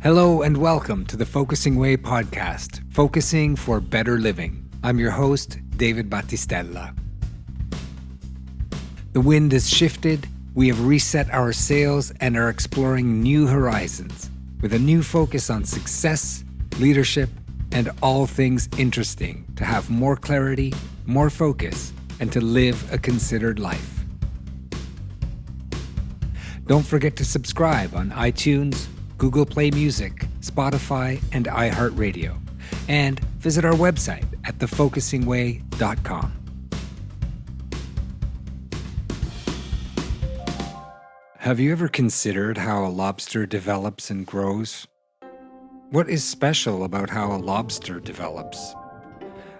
Hello and welcome to the Focusing Way podcast, Focusing for Better Living. I'm your host, David Battistella. The wind has shifted, we have reset our sails and are exploring new horizons with a new focus on success, leadership, and all things interesting to have more clarity, more focus, and to live a considered life. Don't forget to subscribe on iTunes, Google Play Music, Spotify, and iHeart Radio. And visit our website at thefocusingway.com. Have you ever considered how a lobster develops and grows? What is special about how a lobster develops?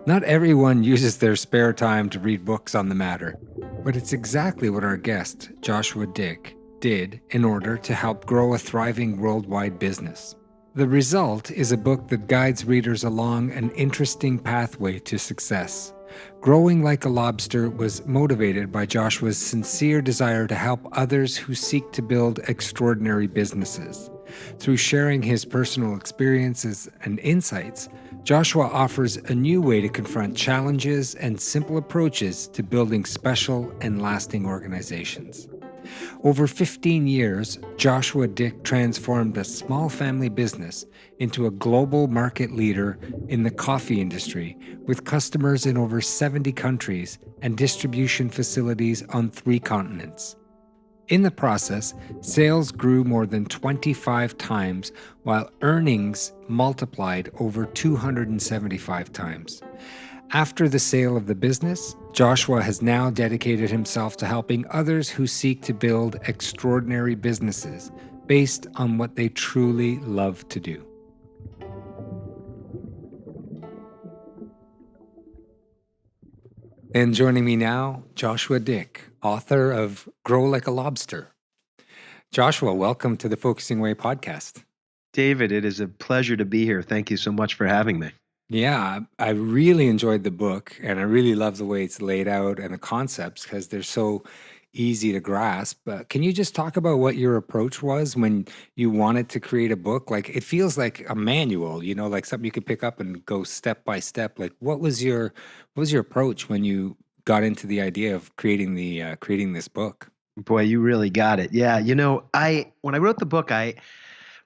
Not everyone uses their spare time to read books on the matter, but it's exactly what our guest, Joshua Dick, did in order to help grow a thriving worldwide business. The result is a book that guides readers along an interesting pathway to success. Growing Like a Lobster was motivated by Joshua's sincere desire to help others who seek to build extraordinary businesses. Through sharing his personal experiences and insights, Joshua offers a new way to confront challenges and simple approaches to building special and lasting organizations. Over 15 years, Joshua Dick transformed a small family business into a global market leader in the coffee industry with customers in over 70 countries and distribution facilities on 3 continents. In the process, sales grew more than 25 times while earnings multiplied over 275 times. After the sale of the business, Joshua has now dedicated himself to helping others who seek to build extraordinary businesses based on what they truly love to do. And joining me now, Joshua Dick, author of Grow Like a Lobster. Joshua, welcome to the Focusing Way podcast. David, it is a pleasure to be here. Thank you so much for having me. Yeah, I really enjoyed the book, and I really love the way it's laid out and the concepts because they're so easy to grasp. Can you just talk about what your approach was when you wanted to create a book? Like, it feels like a manual, like something you could pick up and go step by step. Like, what was your approach when you got into the idea of creating this book? Boy, you really got it. Yeah, when I wrote the book, I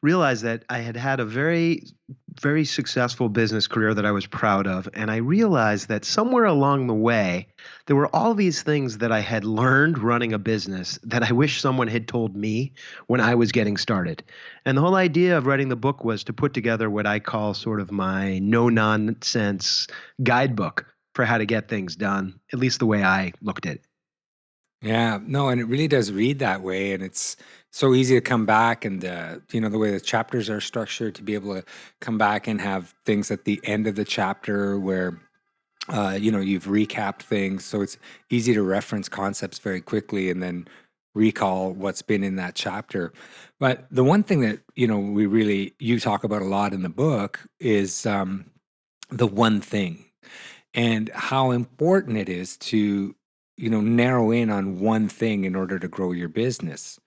realized that I had a very, very successful business career that I was proud of. And I realized that somewhere along the way, there were all these things that I had learned running a business that I wish someone had told me when I was getting started. And the whole idea of writing the book was to put together what I call sort of my no-nonsense guidebook for how to get things done, at least the way I looked at it. Yeah, no, and it really does read that way, and it's so easy to come back and the way the chapters are structured to be able to come back and have things at the end of the chapter where you've recapped things, so it's easy to reference concepts very quickly and then recall what's been in that chapter. But the one thing that you talk about a lot in the book is the one thing and how important it is to narrow in on one thing in order to grow your business.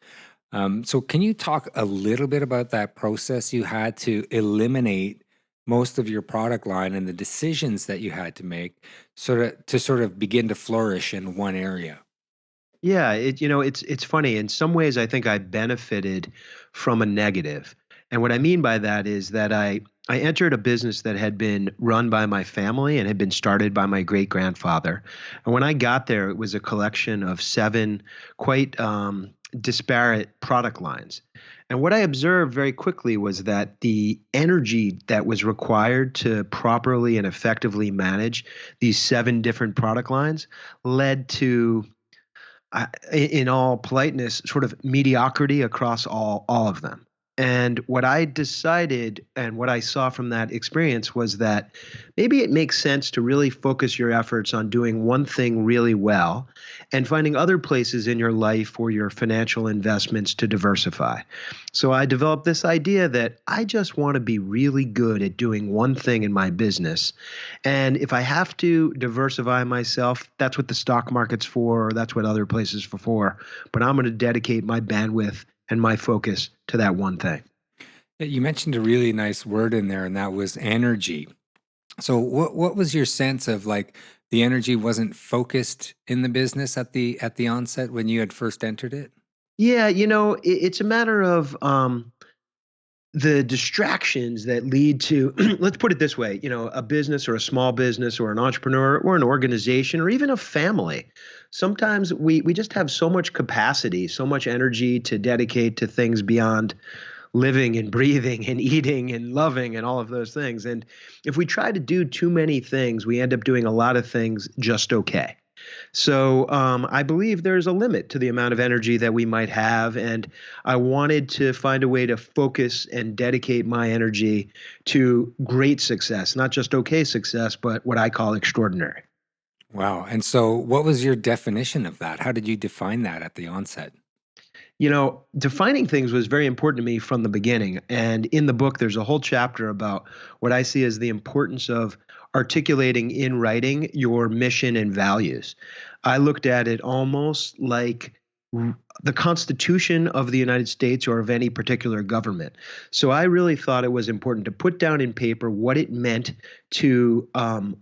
So can you talk a little bit about that process you had to eliminate most of your product line and the decisions that you had to make to sort of begin to flourish in one area? Yeah, it's funny. In some ways, I think I benefited from a negative. And what I mean by that is that I entered a business that had been run by my family and had been started by my great-grandfather. And when I got there, it was a collection of 7 quite disparate product lines. And what I observed very quickly was that the energy that was required to properly and effectively manage these 7 different product lines led to, in all politeness, sort of mediocrity across all of them. And what I decided and what I saw from that experience was that maybe it makes sense to really focus your efforts on doing one thing really well and finding other places in your life or your financial investments to diversify. So I developed this idea that I just want to be really good at doing one thing in my business. And if I have to diversify myself, that's what the stock market's for, or that's what other places are for. But I'm going to dedicate my bandwidth and my focus to that one thing. You mentioned a really nice word in there, and that was energy. So what was your sense of like the energy wasn't focused in the business at the onset when you had first entered it? Yeah, it's a matter of the distractions that lead to, let's put it this way, a business or a small business or an entrepreneur or an organization or even a family. Sometimes we just have so much capacity, so much energy to dedicate to things beyond living and breathing and eating and loving and all of those things. And if we try to do too many things, we end up doing a lot of things just okay. So I believe there's a limit to the amount of energy that we might have. And I wanted to find a way to focus and dedicate my energy to great success, not just okay success, but what I call extraordinary. Wow. And so what was your definition of that? How did you define that at the onset? Defining things was very important to me from the beginning. And in the book, there's a whole chapter about what I see as the importance of articulating in writing your mission and values. I looked at it almost like the Constitution of the United States or of any particular government. So I really thought it was important to put down in paper what it meant to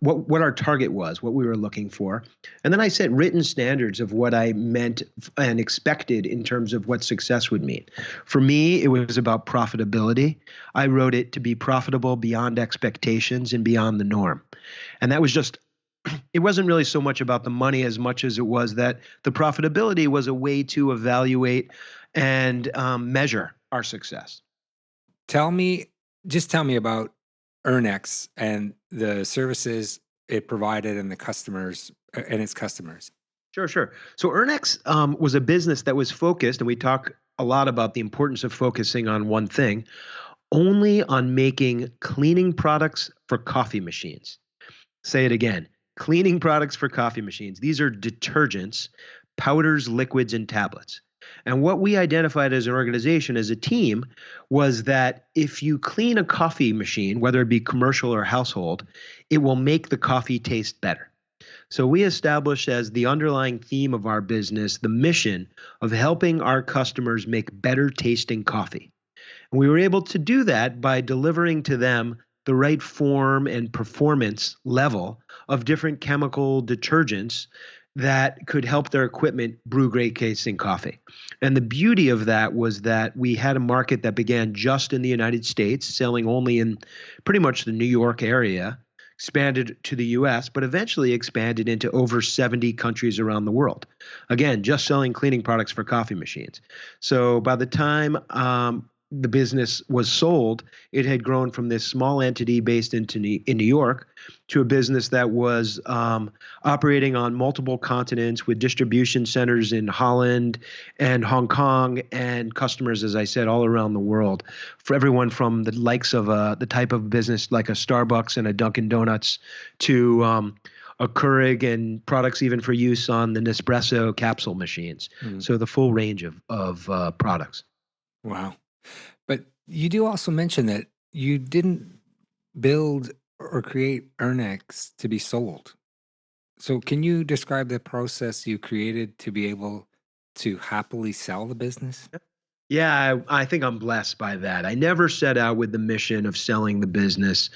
what our target was, what we were looking for, and then I set written standards of what I meant and expected in terms of what success would mean. For me, it was about profitability. I wrote it to be profitable beyond expectations and beyond the norm. And that was just, it wasn't really so much about the money as much as it was that the profitability was a way to evaluate and measure our success. Tell me, just tell me about Earnex and the services it provided and the customers and its customers. Sure, sure. So Earnex was a business that was focused, and we talk a lot about the importance of focusing on one thing, only on making cleaning products for coffee machines. Say it again, cleaning products for coffee machines. These are detergents, powders, liquids, and tablets. And what we identified as an organization, as a team, was that if you clean a coffee machine, whether it be commercial or household, it will make the coffee taste better. So we established as the underlying theme of our business the mission of helping our customers make better tasting coffee. And we were able to do that by delivering to them the right form and performance level of different chemical detergents that could help their equipment brew great tasting coffee. And the beauty of that was that we had a market that began just in the United States, selling only in pretty much the New York area, expanded to the US, but eventually expanded into over 70 countries around the world. Again, just selling cleaning products for coffee machines. So by the time the business was sold, it had grown from this small entity based in New York to a business that was operating on multiple continents with distribution centers in Holland and Hong Kong and customers, as I said, all around the world. For everyone from the likes of the type of business like a Starbucks and a Dunkin' Donuts to a Keurig and products even for use on the Nespresso capsule machines. Mm. So the full range of products. Wow. But you do also mention that you didn't build or create Earnex to be sold. So can you describe the process you created to be able to happily sell the business? Yeah, I think I'm blessed by that. I never set out with the mission of selling the business.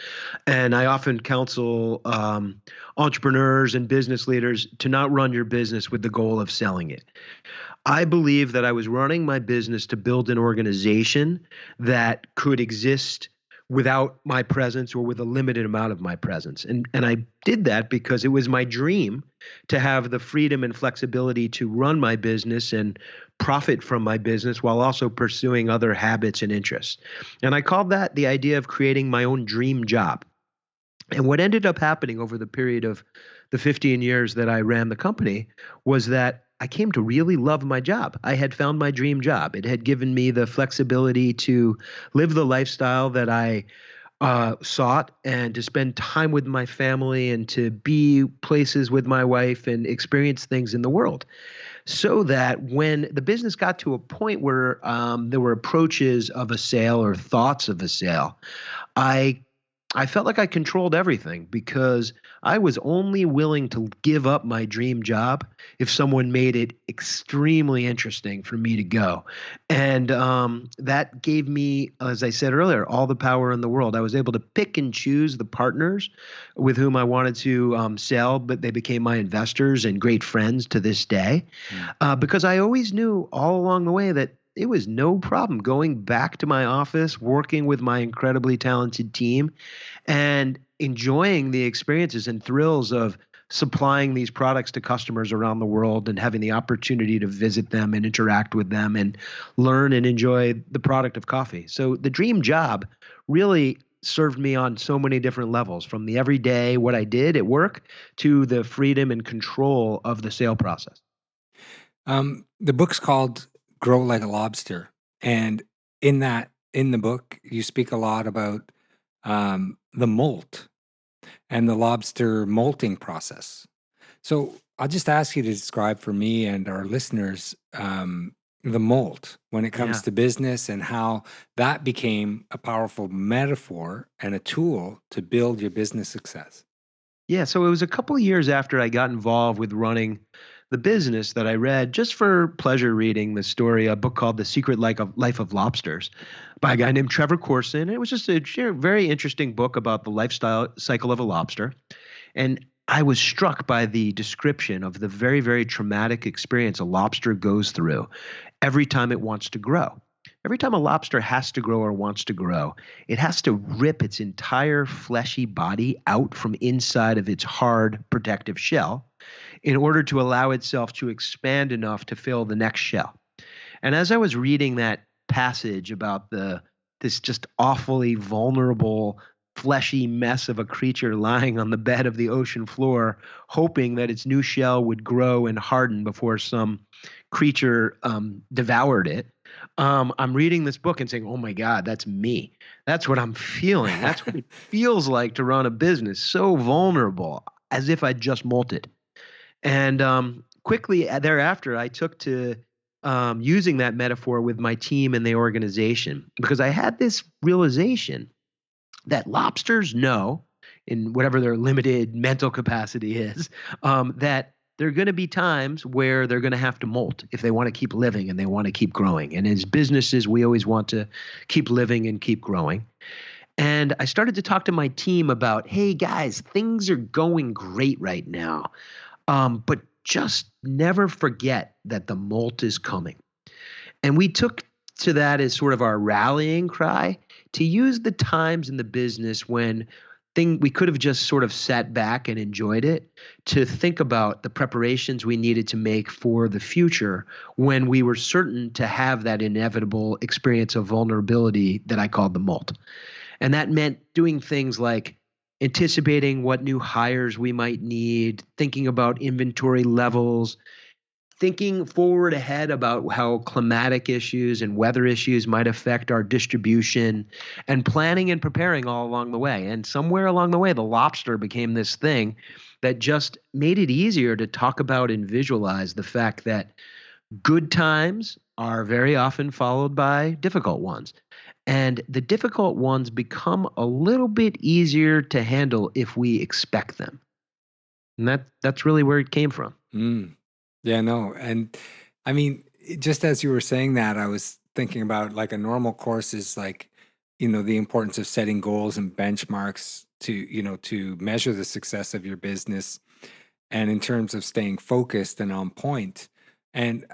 And I often counsel entrepreneurs and business leaders to not run your business with the goal of selling it. I believe that I was running my business to build an organization that could exist without my presence or with a limited amount of my presence. And I did that because it was my dream to have the freedom and flexibility to run my business and profit from my business while also pursuing other habits and interests. And I called that the idea of creating my own dream job. And what ended up happening over the period of the 15 years that I ran the company was that I came to really love my job. I had found my dream job. It had given me the flexibility to live the lifestyle that I sought and to spend time with my family and to be places with my wife and experience things in the world. So that when the business got to a point where there were approaches of a sale or thoughts of a sale, I I felt like I controlled everything because I was only willing to give up my dream job if someone made it extremely interesting for me to go. And that gave me, as I said earlier, all the power in the world. I was able to pick and choose the partners with whom I wanted to sell, but they became my investors and great friends to this day Mm. because I always knew all along the way that it was no problem going back to my office, working with my incredibly talented team and enjoying the experiences and thrills of supplying these products to customers around the world and having the opportunity to visit them and interact with them and learn and enjoy the product of coffee. So the dream job really served me on so many different levels, from the everyday what I did at work to the freedom and control of the sale process. The book's called Grow Like a Lobster. And in the book, you speak a lot about the molt and the lobster molting process. So I'll just ask you to describe for me and our listeners the molt when it comes Yeah. to business and how that became a powerful metaphor and a tool to build your business success. Yeah, so it was a couple of years after I got involved with running the business that I read, just for pleasure reading, the story, a book called The Secret Life of Lobsters by a guy named Trevor Corson. It was just a very interesting book about the lifestyle cycle of a lobster. And I was struck by the description of the very, very traumatic experience a lobster goes through every time it wants to grow. Every time a lobster has to grow or wants to grow, it has to rip its entire fleshy body out from inside of its hard protective shell in order to allow itself to expand enough to fill the next shell. And as I was reading that passage about this just awfully vulnerable, fleshy mess of a creature lying on the bed of the ocean floor, hoping that its new shell would grow and harden before some creature devoured it. I'm reading this book and saying, "Oh my God, that's me. That's what I'm feeling. That's what it feels like to run a business, so vulnerable, as if I'd just molted." And quickly thereafter, I took to using that metaphor with my team and the organization because I had this realization that lobsters know, in whatever their limited mental capacity is, that there are going to be times where they're going to have to molt if they want to keep living and they want to keep growing. And as businesses, we always want to keep living and keep growing. And I started to talk to my team about, hey guys, things are going great right now. But just never forget that the molt is coming. And we took to that as sort of our rallying cry to use the times in the business when we could have just sort of sat back and enjoyed it, to think about the preparations we needed to make for the future when we were certain to have that inevitable experience of vulnerability that I called the molt. And that meant doing things like anticipating what new hires we might need, thinking about inventory levels, thinking forward ahead about how climatic issues and weather issues might affect our distribution, and planning and preparing all along the way. And somewhere along the way, the lobster became this thing that just made it easier to talk about and visualize the fact that good times are very often followed by difficult ones. And the difficult ones become a little bit easier to handle if we expect them. And that's really where it came from. Mm. Yeah, no. And I mean, just as you were saying that, I was thinking about like a normal course is like, the importance of setting goals and benchmarks to measure the success of your business, and in terms of staying focused and on point. And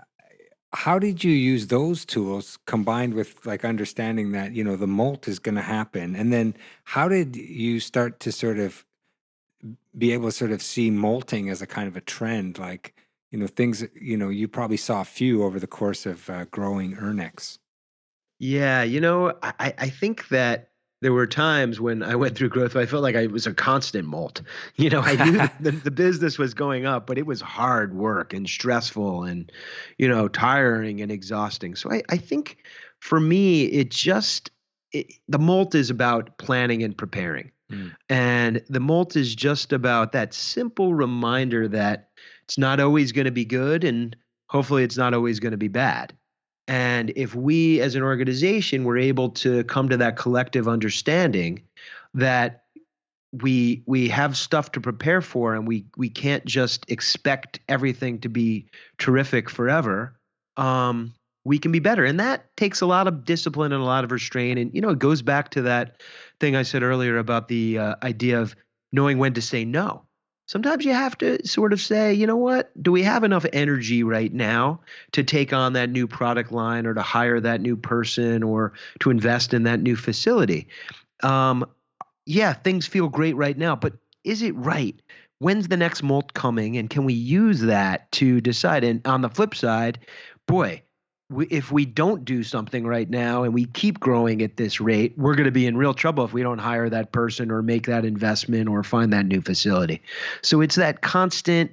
how did you use those tools combined with like understanding that, the molt is going to happen? And then how did you start to sort of be able to sort of see molting as a kind of a trend? Like, things, you probably saw a few over the course of growing Ernex. Yeah, I think that there were times when I went through growth where I felt like I was a constant molt. I knew that the business was going up, but it was hard work and stressful and, tiring and exhausting. So I think for me, the molt is about planning and preparing. Mm. And the molt is just about that simple reminder that it's not always going to be good, and hopefully it's not always going to be bad. And if we as an organization were able to come to that collective understanding that we have stuff to prepare for, and we can't just expect everything to be terrific forever. um we can be better, and that takes a lot of discipline and a lot of restraint. And it goes back to that thing I said earlier about the idea of knowing when to say no. Sometimes you have to sort of say, you know what, do we have enough energy right now to take on that new product line, or to hire that new person, or to invest in that new facility? um yeah, things feel great right now, but is it right? When's the next molt coming? And can we use that to decide? And on the flip side, boy, if we don't do something right now and we keep growing at this rate, we're going to be in real trouble if we don't hire that person, or make that investment, or find that new facility. So it's that constant.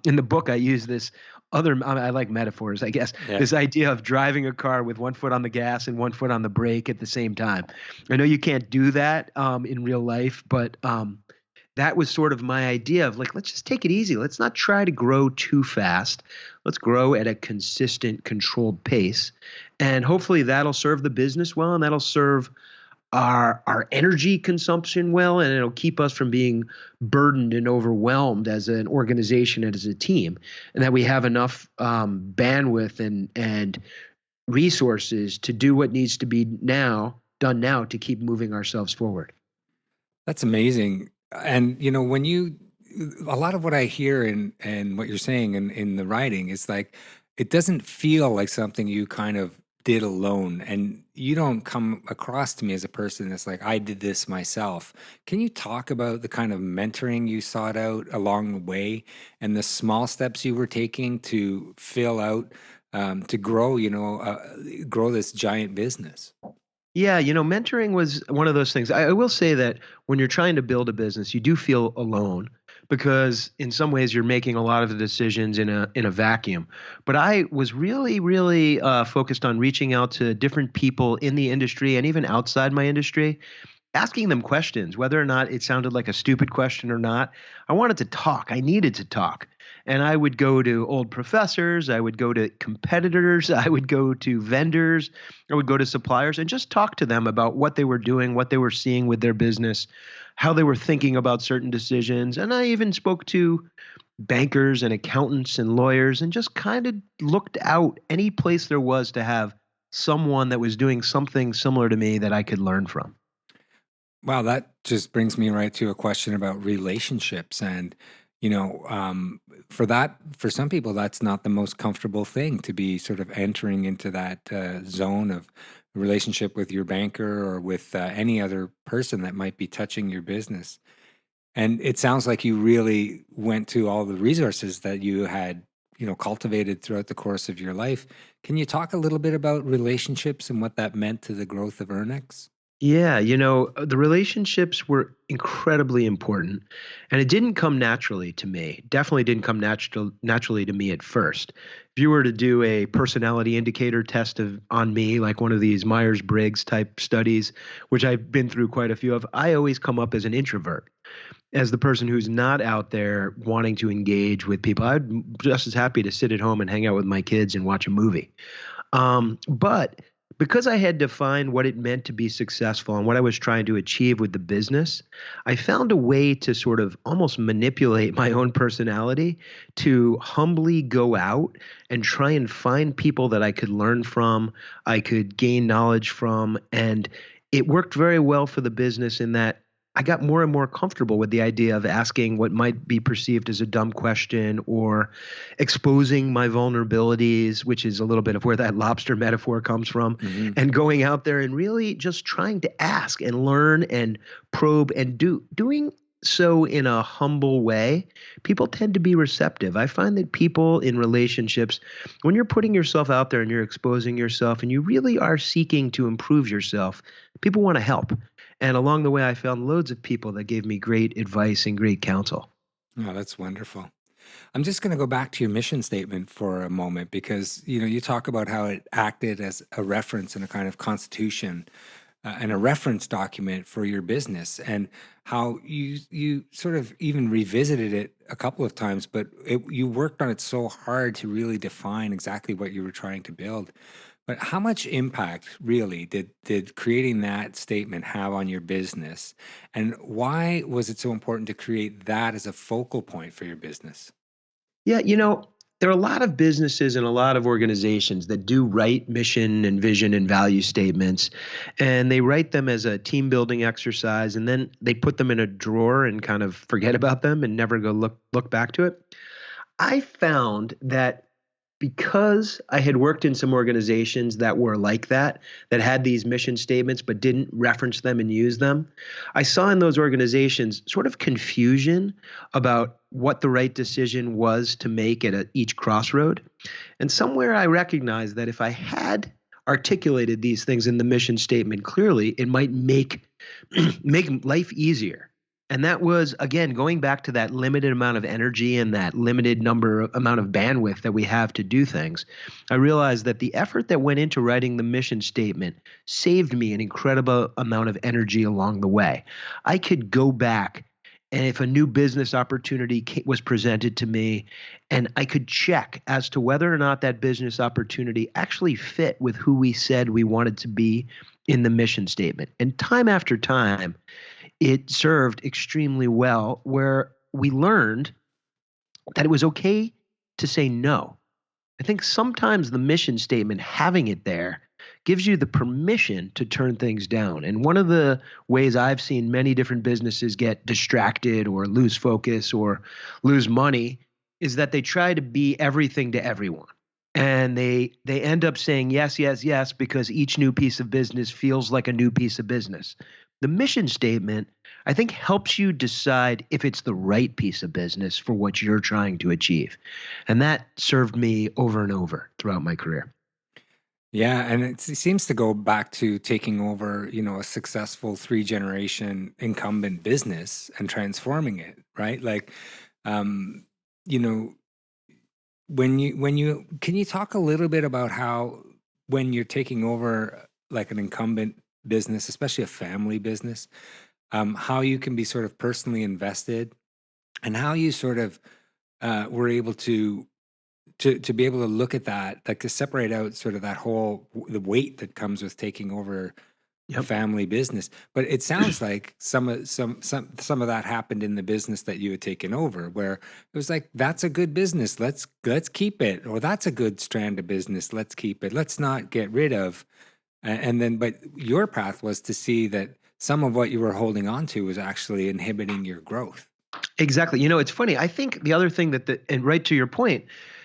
In the book, I use this I like metaphors, I guess. Yeah. This idea of driving a car with one foot on the gas and one foot on the brake at the same time. I know you can't do that in real life, but that was sort of my idea of, like, let's just take it easy. Let's not try to grow too fast. Let's grow at a consistent, controlled pace. And hopefully that'll serve the business well, and that'll serve our energy consumption well, and it'll keep us from being burdened and overwhelmed as an organization and as a team, and that we have enough bandwidth and resources to do what needs to be done now, to keep moving ourselves forward. That's amazing. And when a lot of what I hear and what you're saying in the writing is like, it doesn't feel like something you kind of did alone, and you don't come across to me as a person that's like, I did this myself. Can you talk about the kind of mentoring you sought out along the way, and the small steps you were taking to fill out, to grow, grow this giant business? Yeah, mentoring was one of those things. I will say that when you're trying to build a business, you do feel alone, because in some ways you're making a lot of the decisions in a vacuum. But I was really, really focused on reaching out to different people in the industry and even outside my industry, asking them questions, whether or not it sounded like a stupid question or not. I wanted to talk. I needed to talk. And I would go to old professors, I would go to competitors, I would go to vendors, I would go to suppliers, and just talk to them about what they were doing, what they were seeing with their business, how they were thinking about certain decisions. And I even spoke to bankers and accountants and lawyers, and just kind of looked out any place there was to have someone that was doing something similar to me that I could learn from. Wow, that just brings me right to a question about relationships. And, for some people, that's not the most comfortable thing, to be sort of entering into that zone of relationship with your banker, or with any other person that might be touching your business. And it sounds like you really went to all the resources that you had, cultivated throughout the course of your life. Can you talk a little bit about relationships and what that meant to the growth of Ernex? Yeah, the relationships were incredibly important, and it didn't come naturally to me. Definitely didn't come naturally to me at first. If you were to do a personality indicator test on me, like one of these Myers-Briggs type studies, which I've been through quite a few of, I always come up as an introvert, as the person who's not out there wanting to engage with people. I'd just as happy to sit at home and hang out with my kids and watch a movie. But because I had defined what it meant to be successful and what I was trying to achieve with the business, I found a way to sort of almost manipulate my own personality to humbly go out and try and find people that I could learn from, I could gain knowledge from. And it worked very well for the business, in that I got more and more comfortable with the idea of asking what might be perceived as a dumb question, or exposing my vulnerabilities, which is a little bit of where that lobster metaphor comes from, Hmm. and going out there and really just trying to ask and learn and probe, and doing so in a humble way. People tend to be receptive. I find that people in relationships, when you're putting yourself out there and you're exposing yourself and you really are seeking to improve yourself, people want to help. And along the way, I found loads of people that gave me great advice and great counsel. Oh, that's wonderful. I'm just going to go back to your mission statement for a moment, because you talk about how it acted as a reference and a kind of constitution, and a reference document for your business, and how you sort of even revisited it a couple of times, but you worked on it so hard to really define exactly what you were trying to build. But how much impact really did creating that statement have on your business? And why was it so important to create that as a focal point for your business? Yeah, there are a lot of businesses and a lot of organizations that do write mission and vision and value statements, and they write them as a team building exercise, and then they put them in a drawer and kind of forget about them and never go look back to it. I found that because I had worked in some organizations that were like that had these mission statements but didn't reference them and use them, I saw in those organizations sort of confusion about what the right decision was to make at each crossroad. And somewhere I recognized that if I had articulated these things in the mission statement clearly, it might make life easier. And that was, again, going back to that limited amount of energy and that limited amount of bandwidth that we have to do things. I realized that the effort that went into writing the mission statement saved me an incredible amount of energy along the way. I could go back, and if a new business opportunity was presented to me, and I could check as to whether or not that business opportunity actually fit with who we said we wanted to be in the mission statement. And time after time, it served extremely well, where we learned that it was okay to say no. I think sometimes the mission statement, having it there, gives you the permission to turn things down. And one of the ways I've seen many different businesses get distracted or lose focus or lose money is that they try to be everything to everyone. And they end up saying yes, yes, yes, because each new piece of business feels like a new piece of business. The mission statement, I think, helps you decide if it's the right piece of business for what you're trying to achieve. And that served me over and over throughout my career. Yeah, and it seems to go back to taking over, a successful three-generation incumbent business and transforming it, right? Like, um, you know, when you can you talk a little bit about how when you're taking over like an incumbent business, especially a family business, how you can be sort of personally invested and how you sort of were able to be able to look at that, like to separate out sort of that whole the weight that comes with taking over a Yep. family business. But it sounds like some of that happened in the business that you had taken over, where it was like, that's a good business, let's keep it, or that's a good strand of business, let's keep it, let's not get rid of. And then, but your path was to see that some of what you were holding on to was actually inhibiting your growth. Exactly. It's funny. I think the other thing and right to your point,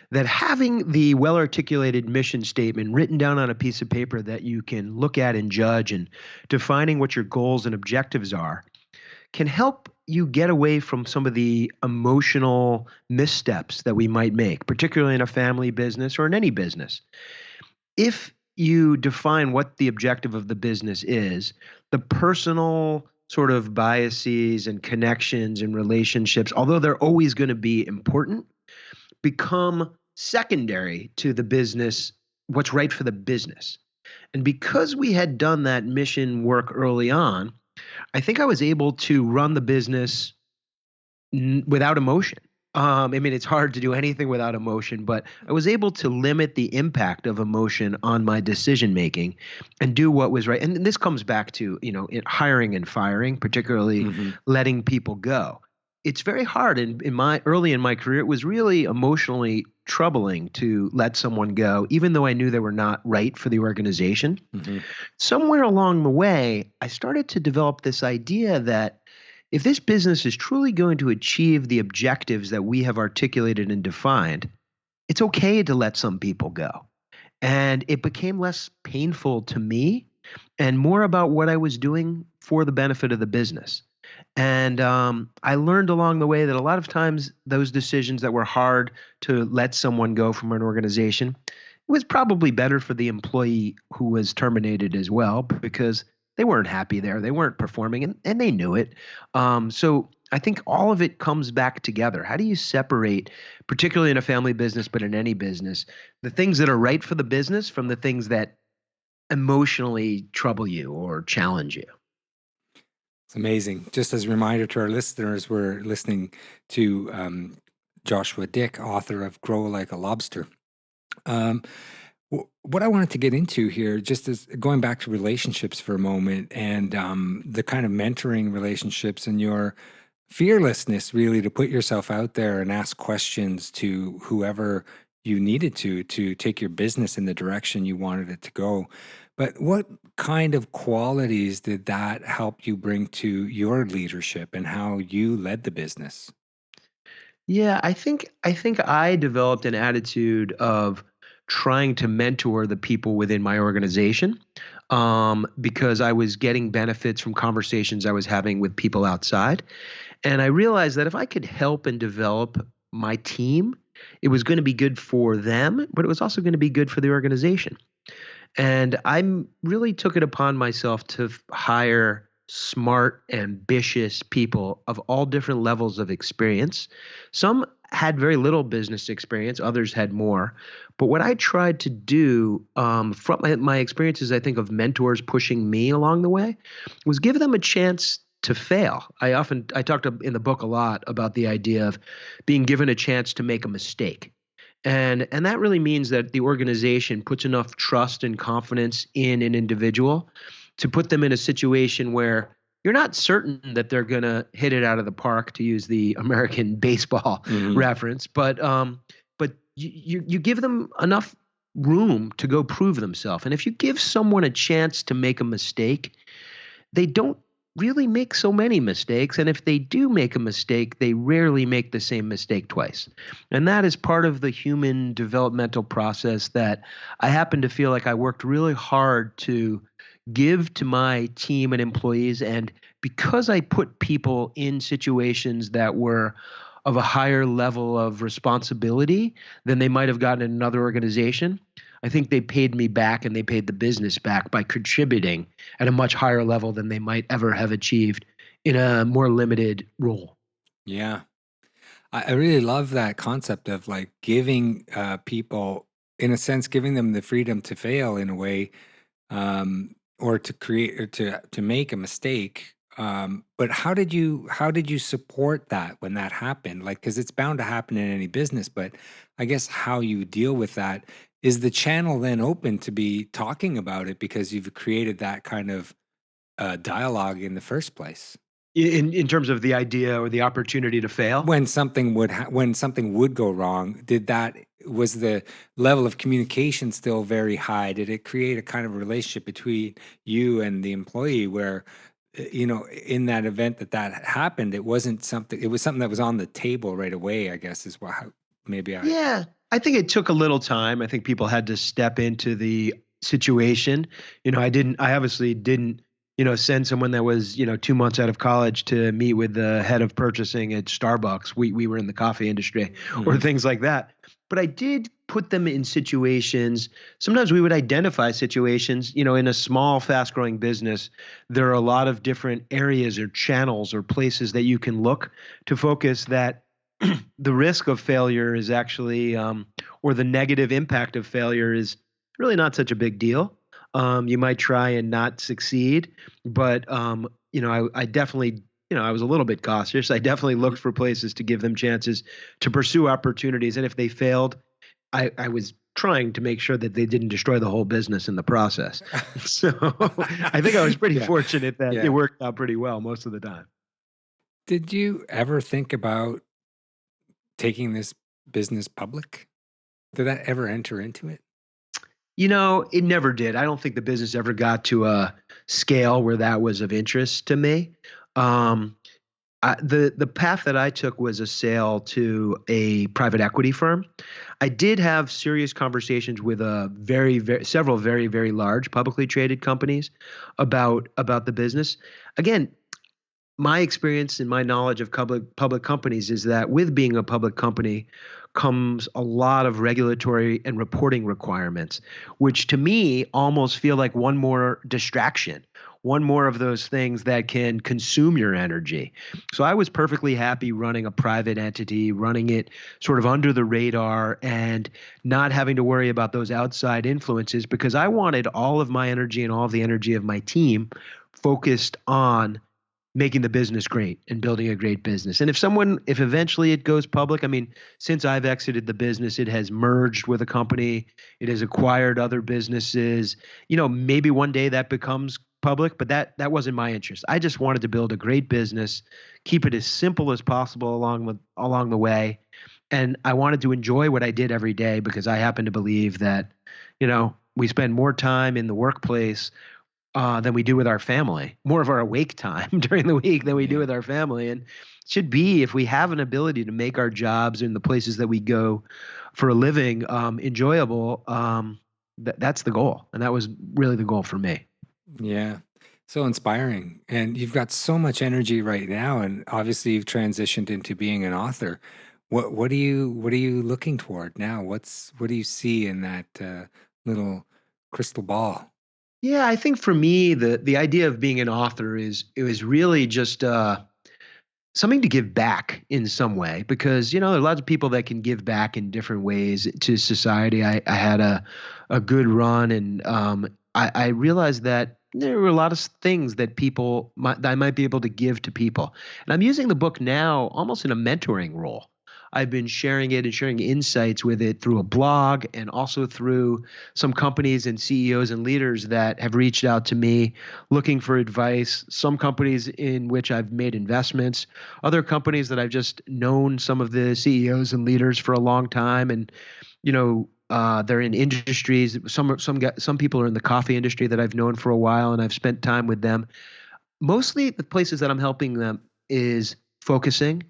that having the well articulated mission statement written down on a piece of paper that you can look at and judge and defining what your goals and objectives are can help you get away from some of the emotional missteps that we might make, particularly in a family business or in any business. If you define what the objective of the business is, the personal sort of biases and connections and relationships, although they're always going to be important, become secondary to the business, what's right for the business. And because we had done that mission work early on, I think I was able to run the business without emotion. I mean, it's hard to do anything without emotion, but I was able to limit the impact of emotion on my decision making and do what was right. And this comes back to, hiring and firing, particularly Hmm. letting people go. It's very hard. In my early in my career, it was really emotionally troubling to let someone go, even though I knew they were not right for the organization. Hmm. Somewhere along the way, I started to develop this idea that if this business is truly going to achieve the objectives that we have articulated and defined, it's okay to let some people go. And it became less painful to me and more about what I was doing for the benefit of the business. And I learned along the way that a lot of times those decisions that were hard to let someone go from an organization, it was probably better for the employee who was terminated as well, because they weren't happy there. They weren't performing, and they knew it. So I think all of it comes back together. How do you separate, particularly in a family business, but in any business, the things that are right for the business from the things that emotionally trouble you or challenge you? It's amazing. Just as a reminder to our listeners, we're listening to Joshua Dick, author of Grow Like a Lobster. Um, What I wanted to get into here, just is going back to relationships for a moment, and the kind of mentoring relationships and your fearlessness, really, to put yourself out there and ask questions to whoever you needed to take your business in the direction you wanted it to go. But what kind of qualities did that help you bring to your leadership and how you led the business? Yeah, I think I developed an attitude of trying to mentor the people within my organization, because I was getting benefits from conversations I was having with people outside. And I realized that if I could help and develop my team, it was going to be good for them, but it was also going to be good for the organization. And really took it upon myself to hire smart, ambitious people of all different levels of experience. Some had very little business experience, others had more. But what I tried to do, from my experiences, I think, of mentors pushing me along the way, was give them a chance to fail. I talked in the book a lot about the idea of being given a chance to make a mistake. And that really means that the organization puts enough trust and confidence in an individual to put them in a situation where you're not certain that they're going to hit it out of the park, to use the American baseball Hmm. reference, but you give them enough room to go prove themselves. And if you give someone a chance to make a mistake, they don't really make so many mistakes. And if they do make a mistake, they rarely make the same mistake twice. And that is part of the human developmental process that I happen to feel like I worked really hard to give to my team and employees. And because I put people in situations that were of a higher level of responsibility than they might have gotten in another organization, I think they paid me back and they paid the business back by contributing at a much higher level than they might ever have achieved in a more limited role. Yeah. I really love that concept of like giving people, in a sense, giving them the freedom to fail in a way, or to create, or to make a mistake. But how did you support that when that happened? Like, because it's bound to happen in any business, but I guess how you deal with that, is the channel then open to be talking about it because you've created that kind of dialogue in the first place? In terms of the idea or the opportunity to fail. When something would go wrong, was the level of communication still very high? Did it create a kind of relationship between you and the employee where, in that event that happened, it was something that was on the table right away, I guess, is what how maybe I Yeah, I think it took a little time. I think people had to step into the situation. I obviously didn't, send someone that was, 2 months out of college to meet with the head of purchasing at Starbucks. We were in the coffee industry or Mhm. things like that. But I did put them in situations. Sometimes we would identify situations, in a small, fast growing business. There are a lot of different areas or channels or places that you can look to focus that the risk of failure is actually, or the negative impact of failure is really not such a big deal. You might try and not succeed, but I definitely, I was a little bit cautious. I definitely looked for places to give them chances to pursue opportunities, and if they failed, I was trying to make sure that they didn't destroy the whole business in the process. So I think I was pretty Yeah, fortunate that it yeah. worked out pretty well most of the time. Did you ever think about taking this business public? Did that ever enter into it? It never did. I don't think the business ever got to a scale where that was of interest to me. Um, the path that I took was a sale to a private equity firm. I did have serious conversations with a several very, very large publicly traded companies about the business. Again, my experience and my knowledge of public companies is that with being a public company comes a lot of regulatory and reporting requirements, which to me almost feel like one more distraction, one more of those things that can consume your energy. So I was perfectly happy running a private entity, running it sort of under the radar and not having to worry about those outside influences, because I wanted all of my energy and all of the energy of my team focused on making the business great and building a great business. And if eventually it goes public, I mean, since I've exited the business, it has merged with a company, it has acquired other businesses. Maybe one day that becomes public, but that wasn't my interest. I just wanted to build a great business, keep it as simple as possible along the way. And I wanted to enjoy what I did every day because I happen to believe that, we spend more time in the workplace than we do with our family, more of our awake time during the week than we do Yeah. with our family. And it should be, if we have an ability to make our jobs and the places that we go for a living enjoyable, that's the goal. And that was really the goal for me. Yeah. So inspiring. And you've got so much energy right now. And obviously you've transitioned into being an author. What are you looking toward now? What do you see in that little crystal ball? Yeah, I think for me, the idea of being an author it was really just something to give back in some way, because there are lots of people that can give back in different ways to society. I had a good run, and I realized that there were a lot of things that that I might be able to give to people, and I'm using the book now almost in a mentoring role. I've been sharing it and sharing insights with it through a blog, and also through some companies and CEOs and leaders that have reached out to me looking for advice. Some companies in which I've made investments, other companies that I've just known some of the CEOs and leaders for a long time. And, they're in industries. Some people are in the coffee industry that I've known for a while, and I've spent time with them. Mostly the places that I'm helping them is focusing,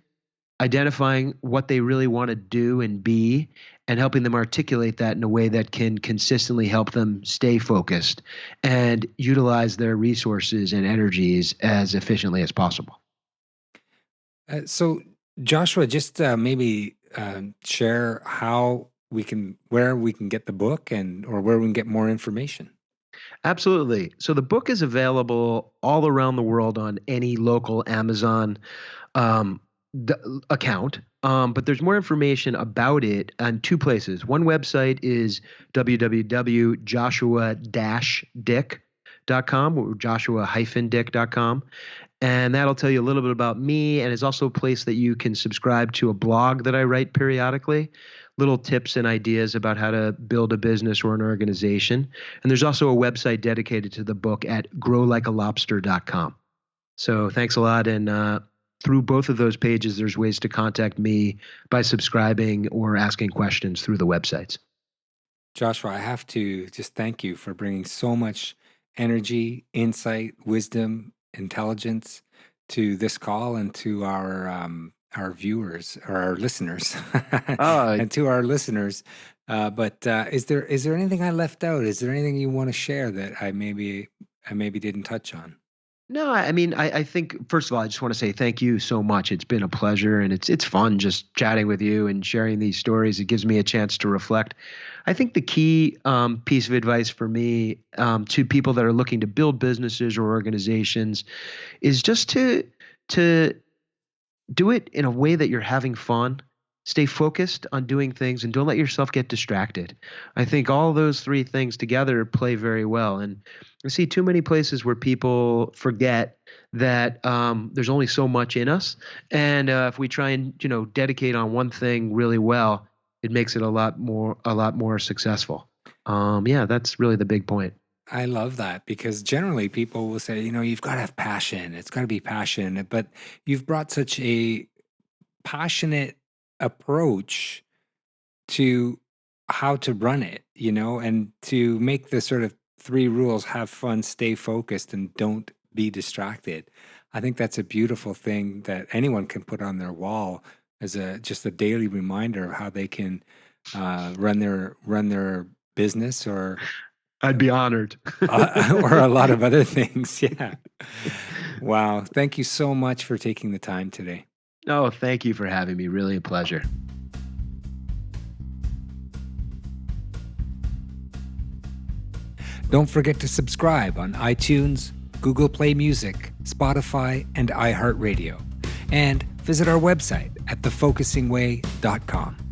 identifying what they really want to do and be, and helping them articulate that in a way that can consistently help them stay focused and utilize their resources and energies as efficiently as possible. So Joshua, just maybe share where we can get the book or where we can get more information. Absolutely. So the book is available all around the world on any local Amazon um, account. But there's more information about it on two places. One website is www.joshua-dick.com, or joshua-dick.com. And that'll tell you a little bit about me. And it's also a place that you can subscribe to a blog that I write periodically, little tips and ideas about how to build a business or an organization. And there's also a website dedicated to the book at growlikealobster.com. So thanks a lot. And through both of those pages, there's ways to contact me by subscribing or asking questions through the websites. Joshua, I have to just thank you for bringing so much energy, insight, wisdom, intelligence to this call, and to our viewers, or our listeners, Uh, and to our listeners. But is there anything I left out? Is there anything you want to share that I maybe didn't touch on? No, I mean, I think, first of all, I just want to say thank you so much. It's been a pleasure, and it's fun just chatting with you and sharing these stories. It gives me a chance to reflect. I think the key piece of advice for me, to people that are looking to build businesses or organizations, is just to do it in a way that you're having fun. Stay focused on doing things, and don't let yourself get distracted. I think all those three things together play very well. And I see too many places where people forget that there's only so much in us. And if we try and dedicate on one thing really well, it makes it a lot more successful. Yeah, that's really the big point. I love that, because generally people will say, you've got to have passion. It's got to be passion. But you've brought such a passionate approach to how to run it, and to make the sort of three rules: have fun, stay focused, and don't be distracted. I think that's a beautiful thing that anyone can put on their wall as just a daily reminder of how they can run their business, or I'd be honored. or a lot of other things. Yeah. Wow. Thank you so much for taking the time today. Oh, thank you for having me. Really a pleasure. Don't forget to subscribe on iTunes, Google Play Music, Spotify, and iHeart Radio. And visit our website at thefocusingway.com.